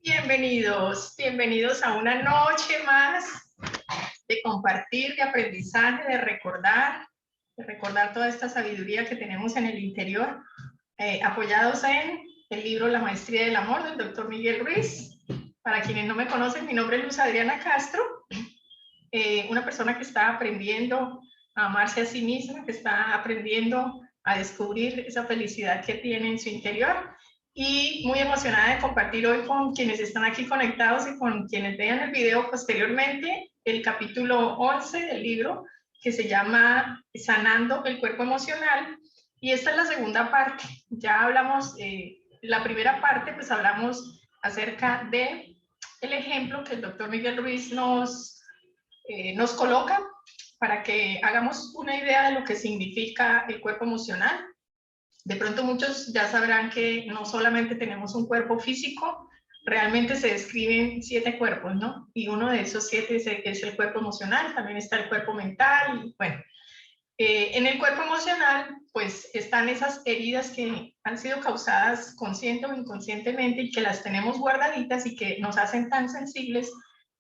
Bienvenidos, bienvenidos a una noche más de compartir, de aprendizaje, de recordar toda esta sabiduría que tenemos en el interior, apoyados en el libro La Maestría del Amor del Dr. Miguel Ruiz. Para quienes no me conocen, mi nombre es Luz Adriana Castro, una persona que está aprendiendo a amarse a sí misma, que está aprendiendo a descubrir esa felicidad que tiene en su interior, y muy emocionada de compartir hoy con quienes están aquí conectados y con quienes vean el video posteriormente el capítulo 11 del libro, que se llama Sanando el Cuerpo Emocional, y esta es la segunda parte. Ya hablamos, la primera parte, pues hablamos acerca de el ejemplo que el doctor Miguel Ruiz nos coloca para que hagamos una idea de lo que significa el cuerpo emocional. De pronto muchos ya sabrán que no solamente tenemos un cuerpo físico, realmente se describen 7 cuerpos, ¿no? Y uno de esos 7 es el cuerpo emocional, también está el cuerpo mental, y bueno. En el cuerpo emocional, pues están esas heridas que han sido causadas consciente o inconscientemente y que las tenemos guardaditas y que nos hacen tan sensibles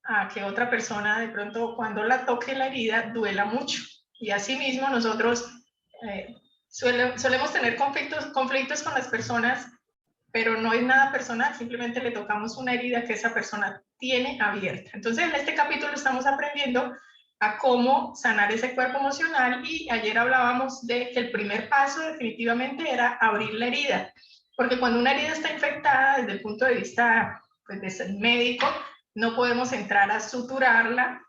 a que otra persona de pronto cuando la toque la herida duela mucho. Y asimismo nosotros solemos tener conflictos con las personas, pero no es nada personal, simplemente le tocamos una herida que esa persona tiene abierta. Entonces en este capítulo estamos aprendiendo a cómo sanar ese cuerpo emocional, y ayer hablábamos de que el primer paso definitivamente era abrir la herida, porque cuando una herida está infectada desde el punto de vista pues, de médico, no podemos entrar a suturarla,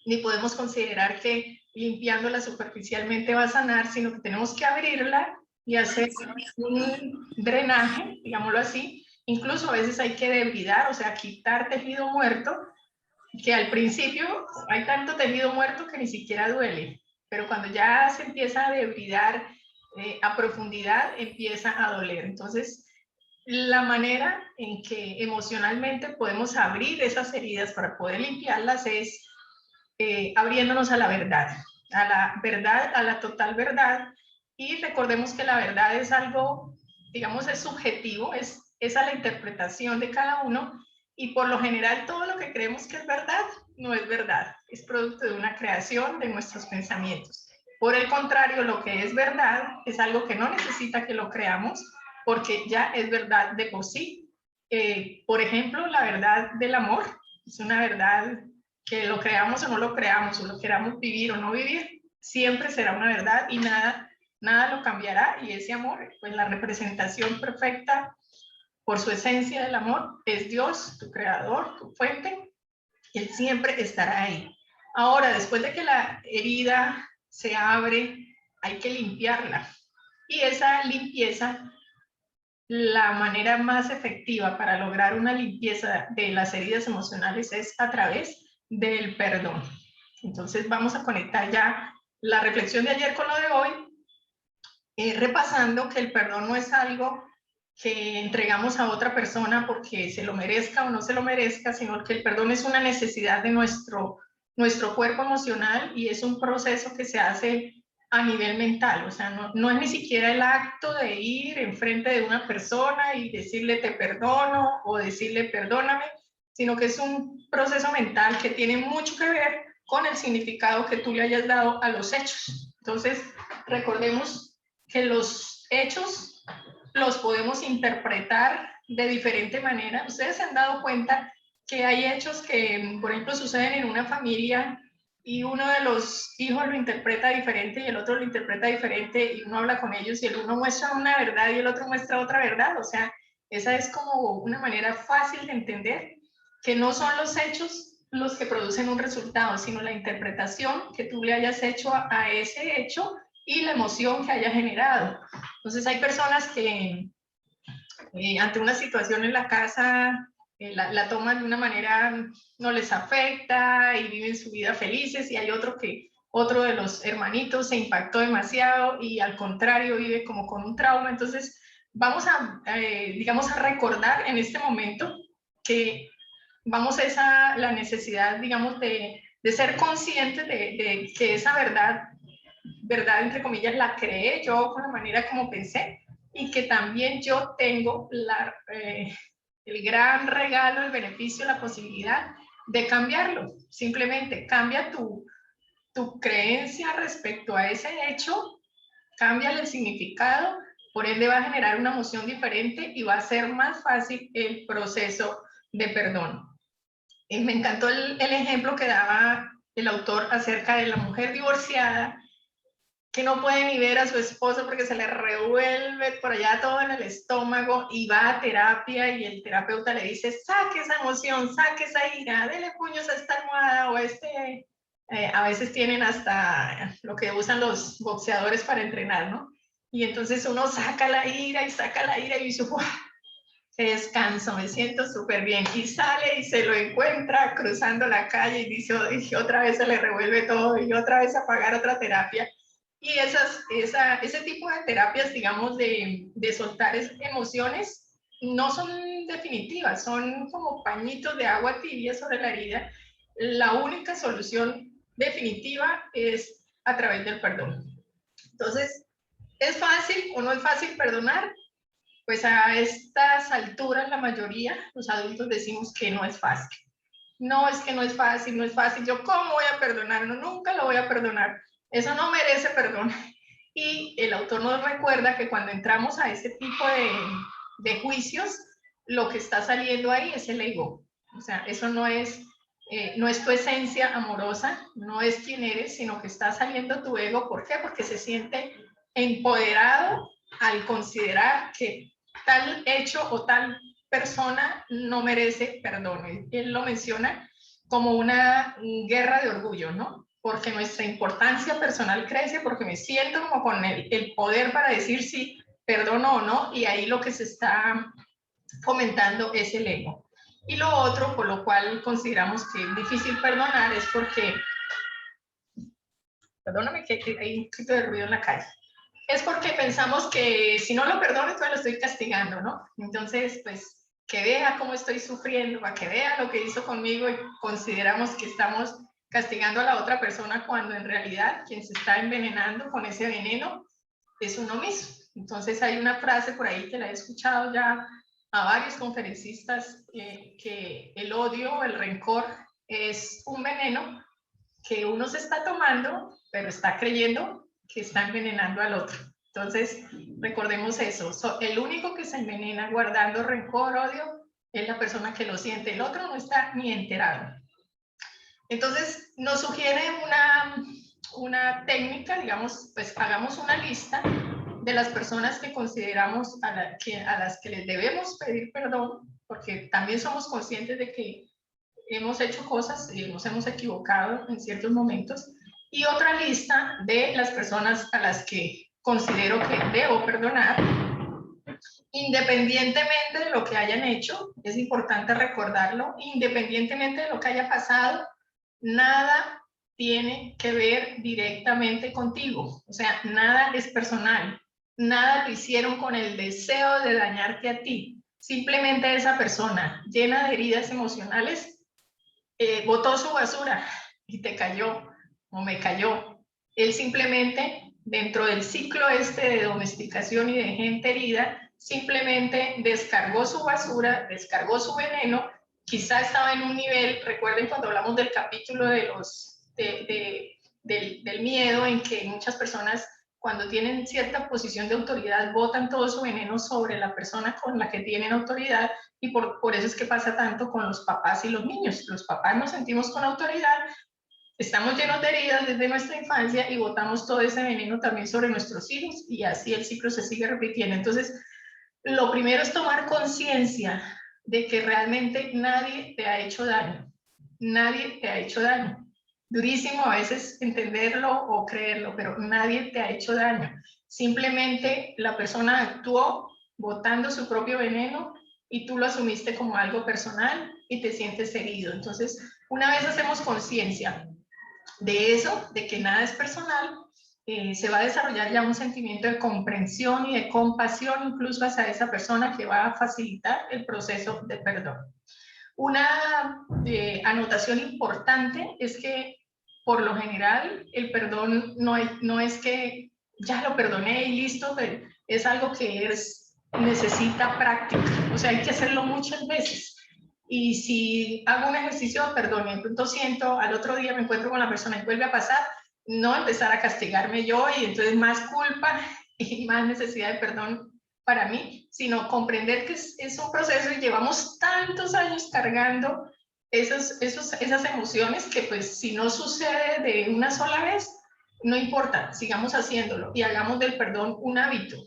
ni podemos considerar que limpiándola superficialmente va a sanar, sino que tenemos que abrirla y hacer un drenaje, digámoslo así. Incluso a veces hay que debridar, o sea, quitar tejido muerto, que al principio hay tanto tejido muerto que ni siquiera duele, pero cuando ya se empieza a debridar a profundidad, empieza a doler. Entonces, la manera en que emocionalmente podemos abrir esas heridas para poder limpiarlas es abriéndonos a la verdad, a la total verdad. Y recordemos que la verdad es algo, digamos, es subjetivo, es a la interpretación de cada uno, y por lo general todo lo que creemos que es verdad no es verdad, es producto de una creación de nuestros pensamientos. Por el contrario, lo que es verdad es algo que no necesita que lo creamos, porque ya es verdad de por sí. Por ejemplo, la verdad del amor es una verdad que lo creamos o no lo creamos, o lo queramos vivir o no vivir, siempre será una verdad y nada lo cambiará. Y ese amor, pues la representación perfecta por su esencia del amor es Dios, tu creador, tu fuente. Él siempre estará ahí. Ahora, después de que la herida se abre, hay que limpiarla. Y esa limpieza, la manera más efectiva para lograr una limpieza de las heridas emocionales es a través del perdón. Entonces vamos a conectar ya la reflexión de ayer con lo de hoy, repasando que el perdón no es algo que entregamos a otra persona porque se lo merezca o no se lo merezca, sino que el perdón es una necesidad de nuestro cuerpo emocional, y es un proceso que se hace a nivel mental. O sea, no es ni siquiera el acto de ir enfrente de una persona y decirle te perdono o decirle perdóname, sino que es un proceso mental que tiene mucho que ver con el significado que tú le hayas dado a los hechos. Entonces, recordemos que los hechos los podemos interpretar de diferente manera. Ustedes se han dado cuenta que hay hechos que, por ejemplo, suceden en una familia y uno de los hijos lo interpreta diferente y el otro lo interpreta diferente, y uno habla con ellos y el uno muestra una verdad y el otro muestra otra verdad. O sea, esa es como una manera fácil de entender que no son los hechos los que producen un resultado, sino la interpretación que tú le hayas hecho a ese hecho y la emoción que haya generado. Entonces hay personas que ante una situación en la casa la toman de una manera, no les afecta y viven su vida felices, y hay otro de los hermanitos se impactó demasiado y al contrario vive como con un trauma. Entonces vamos digamos, a recordar en este momento que vamos a la necesidad, digamos, de ser conscientes de que esa verdad, entre comillas, la creé yo con la manera como pensé, y que también yo tengo el gran regalo, el beneficio, la posibilidad de cambiarlo. Simplemente cambia tu creencia respecto a ese hecho, cambia el significado, por ende va a generar una emoción diferente y va a ser más fácil el proceso de perdón. Me encantó el ejemplo que daba el autor acerca de la mujer divorciada que no puede ni ver a su esposo porque se le revuelve por allá todo en el estómago y va a terapia y el terapeuta le dice, saque esa emoción, saque esa ira, dele puños a esta almohada o a este... a veces tienen hasta lo que usan los boxeadores para entrenar, ¿no? Y entonces uno saca la ira y dice, ¡guau! Qué descanso, me siento súper bien. Y sale y se lo encuentra cruzando la calle y dice, y otra vez se le revuelve todo y otra vez a pagar otra terapia. Y ese tipo de terapias, digamos, de soltar emociones, no son definitivas, son como pañitos de agua tibia sobre la herida. La única solución definitiva es a través del perdón. Entonces, ¿es fácil o no es fácil perdonar? Pues a estas alturas la mayoría, los adultos, decimos que no es fácil. No, es que no es fácil, no es fácil. Yo, ¿cómo voy a perdonar? No, nunca lo voy a perdonar. Eso no merece perdón. Y el autor nos recuerda que cuando entramos a ese tipo de juicios, lo que está saliendo ahí es el ego. O sea, eso no es tu esencia amorosa, no es quién eres, sino que está saliendo tu ego. ¿Por qué? Porque se siente empoderado al considerar que tal hecho o tal persona no merece perdón. Él lo menciona como una guerra de orgullo, ¿no? Porque nuestra importancia personal crece, porque me siento como con el poder para decir si perdono o no, y ahí lo que se está fomentando es el ego. Y lo otro, por lo cual consideramos que es difícil perdonar, es porque, perdóname que hay un poquito de ruido en la calle, es porque pensamos que si no lo perdono, entonces lo estoy castigando, ¿no? Entonces, pues, que vea cómo estoy sufriendo, para que vea lo que hizo conmigo y consideramos que estamos castigando a la otra persona cuando en realidad quien se está envenenando con ese veneno es uno mismo. Entonces hay una frase por ahí que la he escuchado ya a varios conferencistas, que el odio o el rencor es un veneno que uno se está tomando, pero está creyendo que está envenenando al otro. Entonces, recordemos eso. El único que se envenena guardando rencor, odio, es la persona que lo siente. El otro no está ni enterado. Entonces, nos sugiere una técnica, digamos, pues hagamos una lista de las personas que consideramos a las que les debemos pedir perdón, porque también somos conscientes de que hemos hecho cosas y nos hemos equivocado en ciertos momentos, y otra lista de las personas a las que considero que debo perdonar, independientemente de lo que hayan hecho. Es importante recordarlo, independientemente de lo que haya pasado, nada tiene que ver directamente contigo, o sea, nada es personal, nada lo hicieron con el deseo de dañarte a ti, simplemente esa persona llena de heridas emocionales botó su basura y te cayó o me cayó. Él simplemente, dentro del ciclo este de domesticación y de gente herida, simplemente descargó su basura, descargó su veneno, quizá estaba en un nivel, recuerden cuando hablamos del capítulo del miedo, en que muchas personas cuando tienen cierta posición de autoridad botan todo su veneno sobre la persona con la que tienen autoridad, y por eso es que pasa tanto con los papás y los niños. Los papás nos sentimos con autoridad, estamos llenos de heridas desde nuestra infancia y botamos todo ese veneno también sobre nuestros hijos, y así el ciclo se sigue repitiendo. Entonces, lo primero es tomar conciencia de que realmente nadie te ha hecho daño. Nadie te ha hecho daño. Durísimo a veces entenderlo o creerlo, pero nadie te ha hecho daño. Simplemente la persona actuó botando su propio veneno y tú lo asumiste como algo personal y te sientes herido. Entonces, una vez hacemos conciencia de eso, de que nada es personal, se va a desarrollar ya un sentimiento de comprensión y de compasión incluso hacia esa persona, que va a facilitar el proceso de perdón. Una anotación importante es que por lo general el perdón no es que ya lo perdoné y listo, pero es algo que es necesita práctica, o sea, hay que hacerlo muchas veces. Y si hago un ejercicio de perdón y de pronto siento, al otro día me encuentro con la persona y vuelve a pasar, no empezar a castigarme yo y entonces más culpa y más necesidad de perdón para mí, sino comprender que es un proceso y llevamos tantos años cargando esas emociones que pues si no sucede de una sola vez, no importa, sigamos haciéndolo y hagamos del perdón un hábito.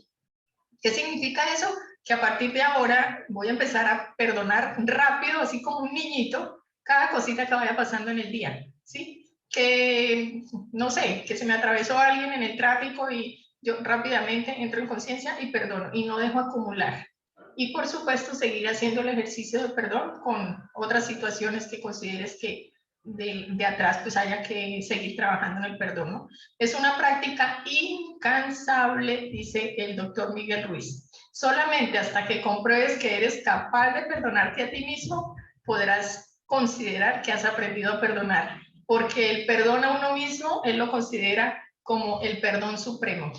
¿Qué significa eso? Que a partir de ahora voy a empezar a perdonar rápido, así como un niñito, cada cosita que vaya pasando en el día, ¿sí? Que, no sé, que se me atravesó alguien en el tráfico y yo rápidamente entro en conciencia y perdono y no dejo acumular. Y por supuesto seguir haciendo el ejercicio de perdón con otras situaciones que consideres que de atrás pues haya que seguir trabajando en el perdón, ¿no? Es una práctica incansable, dice el doctor Miguel Ruiz. Solamente hasta que compruebes que eres capaz de perdonarte a ti mismo, podrás considerar que has aprendido a perdonar, porque el perdón a uno mismo, él lo considera como el perdón supremo.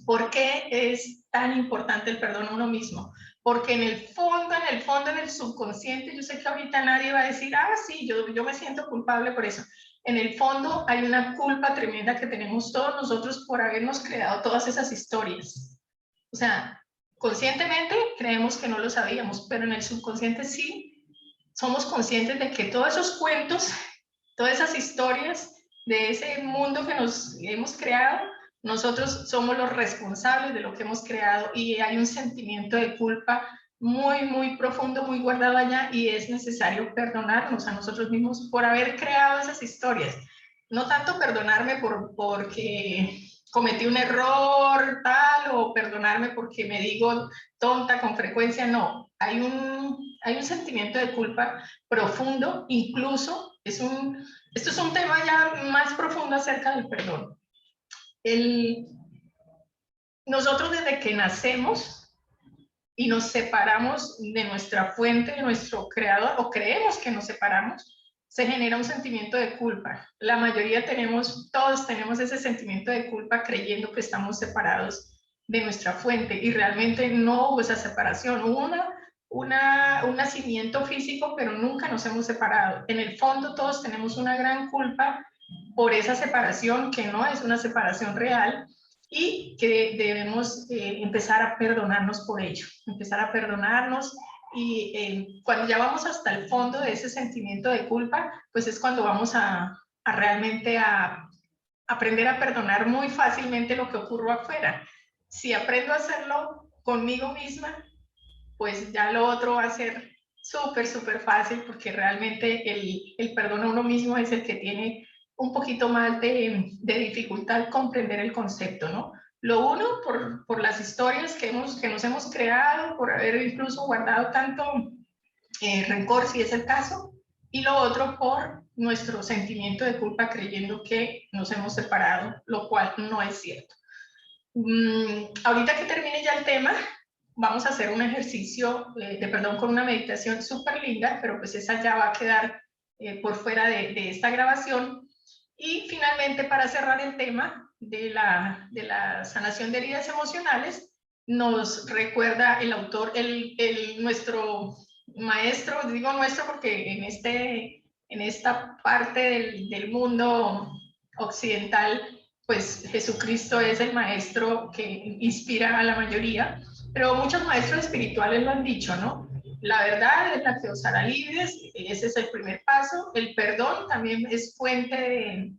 ¿Por qué es tan importante el perdón a uno mismo? Porque en el subconsciente, yo sé que ahorita nadie va a decir, ah, sí, yo me siento culpable por eso. En el fondo hay una culpa tremenda que tenemos todos nosotros por habernos creado todas esas historias. O sea, conscientemente creemos que no lo sabíamos, pero en el subconsciente sí somos conscientes de que todos esos cuentos, todas esas historias de ese mundo que nos hemos creado, nosotros somos los responsables de lo que hemos creado y hay un sentimiento de culpa muy, muy profundo, muy guardado allá y es necesario perdonarnos a nosotros mismos por haber creado esas historias. No tanto perdonarme porque cometí un error tal o perdonarme porque me digo tonta con frecuencia, no. Hay un sentimiento de culpa profundo, incluso esto es un tema ya más profundo acerca del perdón. Nosotros desde que nacemos y nos separamos de nuestra fuente, de nuestro creador, o creemos que nos separamos, se genera un sentimiento de culpa. La mayoría todos tenemos ese sentimiento de culpa creyendo que estamos separados de nuestra fuente y realmente no hubo esa separación. Hubo un nacimiento físico, pero nunca nos hemos separado. En el fondo todos tenemos una gran culpa por esa separación que no es una separación real y que debemos empezar a perdonarnos por ello, empezar a perdonarnos y cuando ya vamos hasta el fondo de ese sentimiento de culpa, pues es cuando vamos a realmente a aprender a perdonar muy fácilmente lo que ocurre afuera. Si aprendo a hacerlo conmigo misma, pues ya lo otro va a ser súper, súper fácil porque realmente el perdón a uno mismo es el que tiene un poquito más de dificultad comprender el concepto, ¿no? Lo uno, por las historias que nos hemos creado, por haber incluso guardado tanto rencor, si es el caso, y lo otro por nuestro sentimiento de culpa creyendo que nos hemos separado, lo cual no es cierto. Ahorita que termine ya el tema, vamos a hacer un ejercicio de perdón con una meditación súper linda, pero pues esa ya va a quedar por fuera de esta grabación. Y finalmente, para cerrar el tema de la sanación de heridas emocionales, nos recuerda el autor, nuestro maestro, digo nuestro porque en esta parte del mundo occidental, pues Jesucristo es el maestro que inspira a la mayoría, pero muchos maestros espirituales lo han dicho, ¿no? La verdad es la que os hará libres, ese es el primer paso. El perdón también es fuente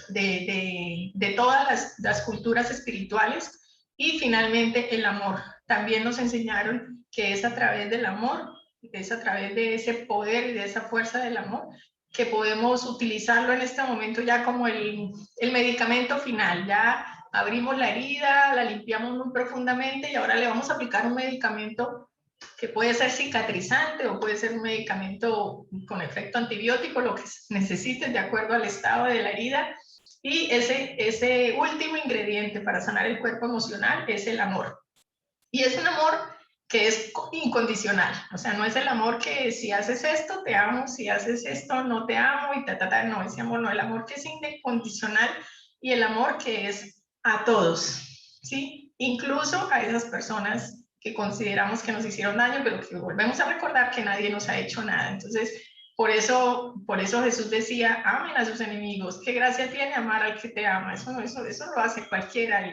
de todas las culturas espirituales. Y finalmente el amor. También nos enseñaron que es a través del amor, es a través de ese poder y de esa fuerza del amor que podemos utilizarlo en este momento ya como el medicamento final. Ya abrimos la herida, la limpiamos muy profundamente y ahora le vamos a aplicar un medicamento que puede ser cicatrizante o puede ser un medicamento con efecto antibiótico, lo que necesites de acuerdo al estado de la herida. Y ese último ingrediente para sanar el cuerpo emocional es el amor. Y es un amor que es incondicional, o sea, no es el amor que si haces esto te amo, si haces esto no te amo y no, ese amor no, el amor que es incondicional y el amor que es a todos, ¿sí? Incluso a esas personas que consideramos que nos hicieron daño, pero que volvemos a recordar que nadie nos ha hecho nada. Entonces, por eso Jesús decía, amen a sus enemigos. ¿Qué gracia tiene amar al que te ama? Eso lo hace cualquiera.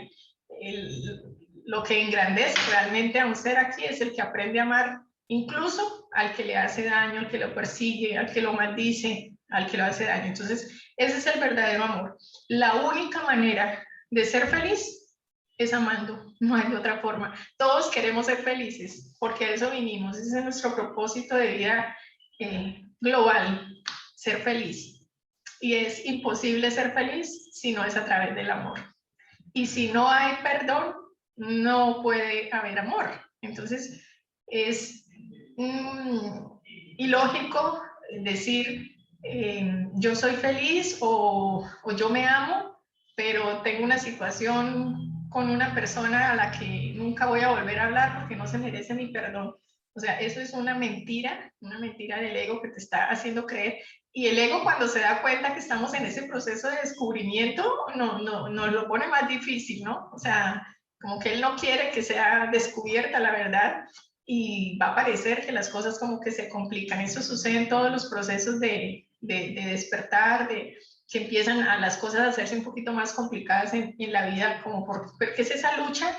Lo que engrandece realmente a un ser aquí es el que aprende a amar incluso al que le hace daño, al que lo persigue, al que lo maldice, al que lo hace daño. Entonces, ese es el verdadero amor. La única manera de ser feliz es amando, no hay otra forma. Todos queremos ser felices, porque a eso vinimos, ese es nuestro propósito de vida global, ser feliz. Y es imposible ser feliz si no es a través del amor. Y si no hay perdón, no puede haber amor. Entonces, es ilógico decir yo soy feliz o yo me amo, pero tengo una situación con una persona a la que nunca voy a volver a hablar porque no se merece mi perdón. O sea, eso es una mentira del ego que te está haciendo creer. Y el ego, cuando se da cuenta que estamos en ese proceso de descubrimiento, nos lo pone más difícil, ¿no? O sea, como que él no quiere que sea descubierta la verdad y va a parecer que las cosas como que se complican. Eso sucede en todos los procesos de despertar, de que empiezan a las cosas a hacerse un poquito más complicadas en la vida, como porque es esa lucha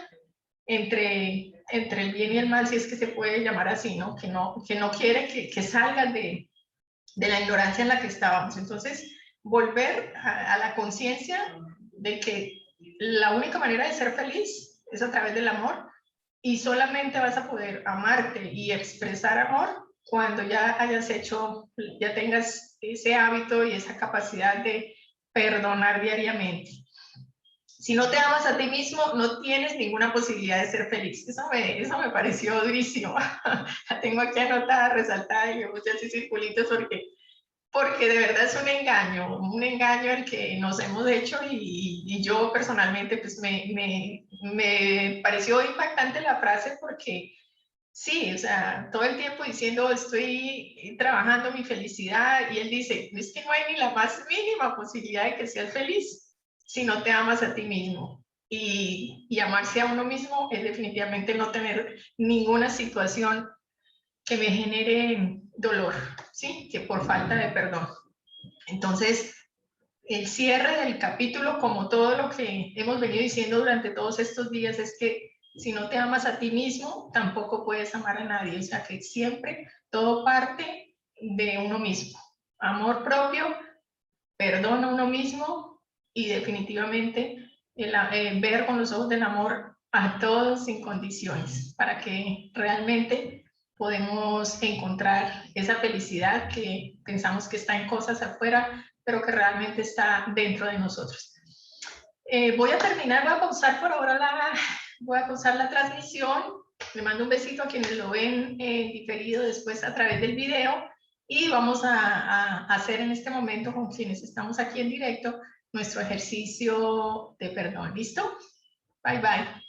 entre el bien y el mal, si es que se puede llamar así, ¿no? Que no quiere que salgan de la ignorancia en la que estábamos. Entonces, volver a la conciencia de que la única manera de ser feliz es a través del amor, y solamente vas a poder amarte y expresar amor cuando ya tengas ese hábito y esa capacidad de perdonar diariamente. Si no te amas a ti mismo, no tienes ninguna posibilidad de ser feliz. Eso me pareció durísimo. La tengo aquí anotada, resaltada, y me puse así circulitos porque de verdad es un engaño el que nos hemos hecho, y yo personalmente pues me pareció impactante la frase, porque sí, o sea, todo el tiempo diciendo estoy trabajando mi felicidad, y él dice, es que no hay ni la más mínima posibilidad de que seas feliz si no te amas a ti mismo. Y amarse a uno mismo es definitivamente no tener ninguna situación que me genere dolor, ¿sí? Que por falta de perdón. Entonces, el cierre del capítulo, como todo lo que hemos venido diciendo durante todos estos días, es que si no te amas a ti mismo, tampoco puedes amar a nadie. O sea, que siempre todo parte de uno mismo. Amor propio, perdón a uno mismo, y definitivamente ver con los ojos del amor a todos sin condiciones, para que realmente podemos encontrar esa felicidad que pensamos que está en cosas afuera, pero que realmente está dentro de nosotros. Voy a terminar, voy a pausar por ahora voy a pausar la transmisión. Le mando un besito a quienes lo ven diferido después a través del video, y vamos a hacer en este momento con quienes estamos aquí en directo nuestro ejercicio de perdón. ¿Listo? Bye, bye.